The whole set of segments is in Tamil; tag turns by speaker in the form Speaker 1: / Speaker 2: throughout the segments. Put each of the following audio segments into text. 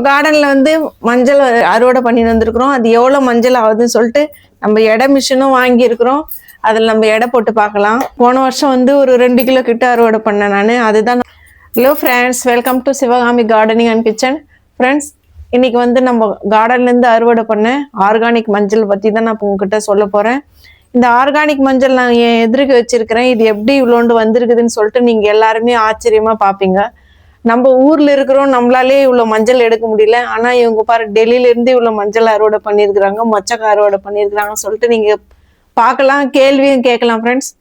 Speaker 1: கார்டன்ல வந்து மஞ்சள் அறுவடை பண்ணி வந்திருக்கிறோம். அது எவ்வளவு மஞ்சள் ஆகுதுன்னு சொல்லிட்டு நம்ம எடை மிஷினும் வாங்கி இருக்கிறோம். அதில் நம்ம எடை போட்டு பார்க்கலாம். போன வருஷம் வந்து ஒரு 2 கிலோ கிட்ட அறுவடை பண்ணேன் நான். அதுதான். Hello friends, welcome to Sivakami gardening and kitchen. Friends, இன்னைக்கு வந்து நம்ம கார்டன்லேருந்து அறுவடை பண்ண ஆர்கானிக் மஞ்சள் பற்றி தான் நான் உங்ககிட்ட சொல்ல போகிறேன். இந்த ஆர்கானிக் மஞ்சள் நான் என் எதிர்க்கு வச்சிருக்கிறேன். இது எப்படி இவ்வளோண்டு வந்திருக்குதுன்னு சொல்லிட்டு நீங்கள் எல்லாருமே ஆச்சரியமா பார்ப்பீங்க. நம்ம ஊர்ல இருக்கிறோம், நம்மளாலே இவ்வளவு மஞ்சள் எடுக்க முடியல. ஆனா இவங்க பாரு, டெல்லியில இருந்து இவ்வளவு மஞ்சள் அறுவடை பண்ணியிருக்கிறாங்க, மொச்சக்காய் அறுவடை பண்ணியிருக்கிறாங்கன்னு சொல்லிட்டு நீங்க பார்க்கலாம், கேள்வியும் கேட்கலாம் ஃப்ரெண்ட்ஸ்.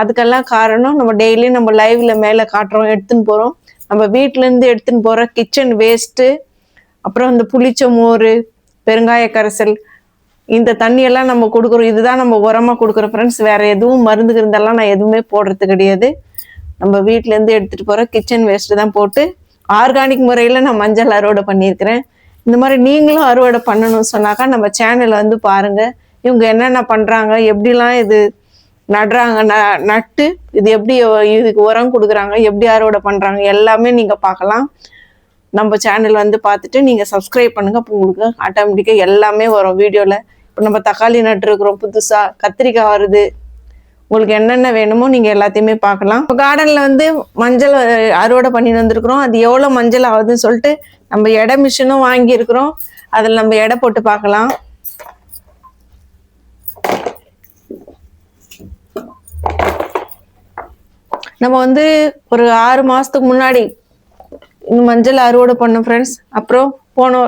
Speaker 1: அதுக்கெல்லாம் காரணம் நம்ம டெய்லியும் நம்ம லைவ்ல மேல காட்டுறோம், எடுத்துன்னு போறோம். நம்ம வீட்டுல இருந்து எடுத்துன்னு போற கிச்சன் வேஸ்ட்டு, அப்புறம் இந்த புளிச்ச மோர், பெருங்காய கரைசல், இந்த தண்ணியெல்லாம் நம்ம கொடுக்குறோம். இதுதான் நம்ம உரமா கொடுக்குறோம் ஃப்ரெண்ட்ஸ். வேற எதுவும் மருந்து இருந்தெல்லாம் நான் எதுவுமே போடுறது கிடையாது. நம்ம வீட்டிலேருந்து எடுத்துகிட்டு போகிற கிச்சன் வேஸ்ட்டு தான் போட்டு ஆர்கானிக் முறையில் நான் மஞ்சள் அறுவடை பண்ணியிருக்கிறேன். இந்த மாதிரி நீங்களும் அறுவடை பண்ணணும்னு சொன்னாக்கா நம்ம சேனலை வந்து பாருங்கள். இவங்க என்னென்ன பண்ணுறாங்க, எப்படிலாம் இது நடுறாங்க, நட்டு இது எப்படி இதுக்கு உரம் கொடுக்குறாங்க, எப்படி அறுவடை பண்ணுறாங்க, எல்லாமே நீங்கள் பார்க்கலாம். நம்ம சேனல் வந்து பார்த்துட்டு நீங்கள் சப்ஸ்கிரைப் பண்ணுங்கள். அப்போ உங்களுக்கு ஆட்டோமேட்டிக்காக எல்லாமே வரும் வீடியோவில். இப்போ நம்ம தக்காளி நட்டுருக்குறோம், புதுசாக கத்திரிக்காய் வருது. உங்களுக்கு என்னென்ன வேணுமோ நீங்க எல்லாத்தையுமே பார்க்கலாம். கார்டன்ல வந்து மஞ்சள் அறுவடை பண்ணி வந்திருக்கிறோம். அது எவ்வளவு மஞ்சள் ஆகுதுன்னு சொல்லிட்டு நம்ம எடை மிஷினும் வாங்கி இருக்கிறோம். அதில் நம்ம எடை போட்டு பார்க்கலாம். நம்ம வந்து ஒரு 6 மாசத்துக்கு முன்னாடி மஞ்சள் அறுவடை பண்ணோம் ஃப்ரெண்ட்ஸ். அப்புறம் போன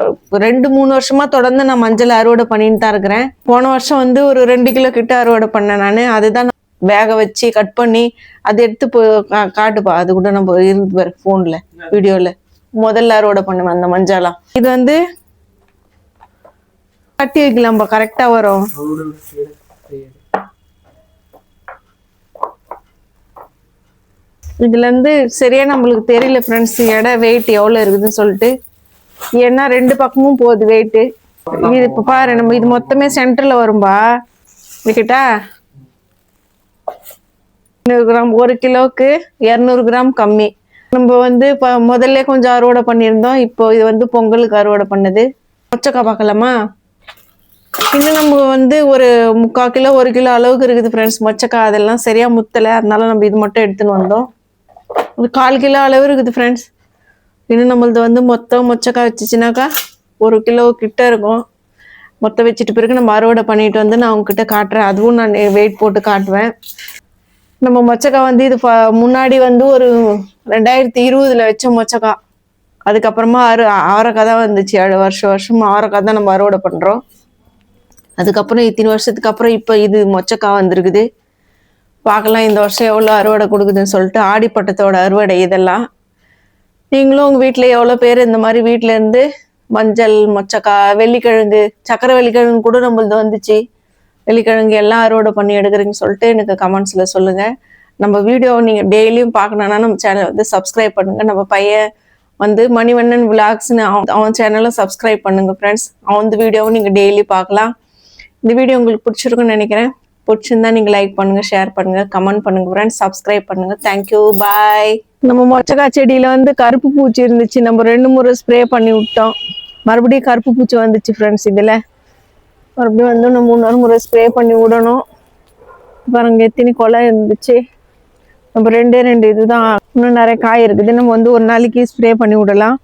Speaker 1: 2-3 வருஷமா தொடர்ந்து நான் மஞ்சள் அறுவடை பண்ணிட்டு தான் இருக்கிறேன். போன வருஷம் வந்து ஒரு 2 கிலோ கிட்ட அறுவடை பண்ணேன் நான். அதுதான் வேக வச்சு கட் பண்ணி அதை எடுத்து காட்டுப்பா. அது கூட நம்ம இருந்து பாரு போன்ல வீடியோல முதல்ல அறுவடை பண்ணுவேன் அந்த மஞ்சளாம். இது வந்து கட்டி வைக்கலாம், கரெக்டா வரும். இதுல இருந்து சரியா நம்மளுக்கு தெரியல ஃப்ரெண்ட்ஸ், எடை வெயிட் எவ்வளவு இருக்குதுன்னு சொல்லிட்டு. ஏன்னா 2 பக்கமும் போகுது வெயிட்டு. இது இப்ப பாரு, நம்ம இது மொத்தமே சென்டர்ல வரும்பா. விக்கிட்டா 100 கிராம், 1 கிலோவுக்கு 200 கிராம் கம்மி. நம்ம வந்து இப்போ முதல்ல கொஞ்சம் அறுவடை பண்ணியிருந்தோம். இப்போ இது வந்து பொங்கலுக்கு அறுவடை பண்ணது. மொச்சக்காய் பார்க்கலாமா? இன்னும் நம்ம வந்து ஒரு 3/4 கிலோ 1 கிலோ அளவுக்கு இருக்குது ஃப்ரெண்ட்ஸ் மொச்சக்காய். அதெல்லாம் சரியா முத்தலை, அதனால நம்ம இது மட்டும் எடுத்துன்னு வந்தோம். ஒரு 1/4 கிலோ அளவு இருக்குது ஃப்ரெண்ட்ஸ். இன்னும் நம்மளது வந்து மொத்தம் மொச்சக்காய் வச்சுச்சுனாக்கா 1 கிலோ கிட்ட இருக்கும். மொத்தம் வச்சுட்டு பிறகு நம்ம அறுவடை பண்ணிட்டு வந்து நான் உங்ககிட்ட காட்டுறேன். அதுவும் நான் வெயிட் போட்டு காட்டுவேன். நம்ம மொச்சக்காய் வந்து இது முன்னாடி வந்து ஒரு 2020 வச்ச மொச்சக்காய். அதுக்கப்புறமா அவரைக்காய் தான் வந்துச்சு. வருஷம் அவரைக்காய் தான் நம்ம அறுவடை பண்றோம். அதுக்கப்புறம் இத்தனை வருஷத்துக்கு அப்புறம் இப்போ இது மொச்சக்காய் வந்திருக்குது. பார்க்கலாம் இந்த வருஷம் எவ்வளோ அறுவடை கொடுக்குதுன்னு சொல்லிட்டு. ஆடிப்பட்டத்தோட அறுவடை இதெல்லாம். நீங்களும் உங்க வீட்டுல எவ்வளவு பேர் இந்த மாதிரி வீட்டுல இருந்து மஞ்சள், மொச்சக்காய், வெள்ளிக்கிழங்கு, சக்கரை வெள்ளிக்கிழங்கு கூட நம்மளது வந்துச்சு. வெள்ளிக்கிழங்கு எல்லாம் அறுவடை பண்ணி எடுக்கிறீங்கன்னு சொல்லிட்டு எனக்கு கமெண்ட்ஸ்ல சொல்லுங்க. நம்ம வீடியோவை நீங்க டெய்லியும் பார்க்கணும்னா நம்ம சேனல் வந்து சப்ஸ்கிரைப் பண்ணுங்க. நம்ம பையன் வந்து மணிவண்ணன் விளாக்ஸ்ன்னு அவன் சேனலும் சப்ஸ்கிரைப் பண்ணுங்க ஃப்ரெண்ட்ஸ். அவன் வீடியோவும் நீங்க டெய்லி பார்க்கலாம். இந்த வீடியோ உங்களுக்கு பிடிச்சிருக்குன்னு நினைக்கிறேன். பிடிச்சிருந்தா நீங்க லைக் பண்ணுங்க, ஷேர் பண்ணுங்க, கமெண்ட் பண்ணுங்க ஃப்ரெண்ட்ஸ், சப்ஸ்கிரைப் பண்ணுங்க. தேங்க்யூ, பாய். நம்ம மொச்சக்காய் செடியில வந்து கருப்பு பூச்சி இருந்துச்சு. நம்ம 2 முறை ஸ்ப்ரே பண்ணி விட்டோம். மறுபடியும் கருப்பு பூச்சி வந்துச்சு ஃப்ரெண்ட்ஸ். இதுல மறுபடியும் வந்து நம்ம 3 முறை ஸ்ப்ரே பண்ணி விடணும். பாருங்க எத்தனை கொலை இருந்துச்சு. நம்ம 2 இதுதான். இன்னும் நிறைய காய் இருக்குது. நம்ம வந்து ஒரு நாளைக்கு ஸ்ப்ரே பண்ணி விடலாம்.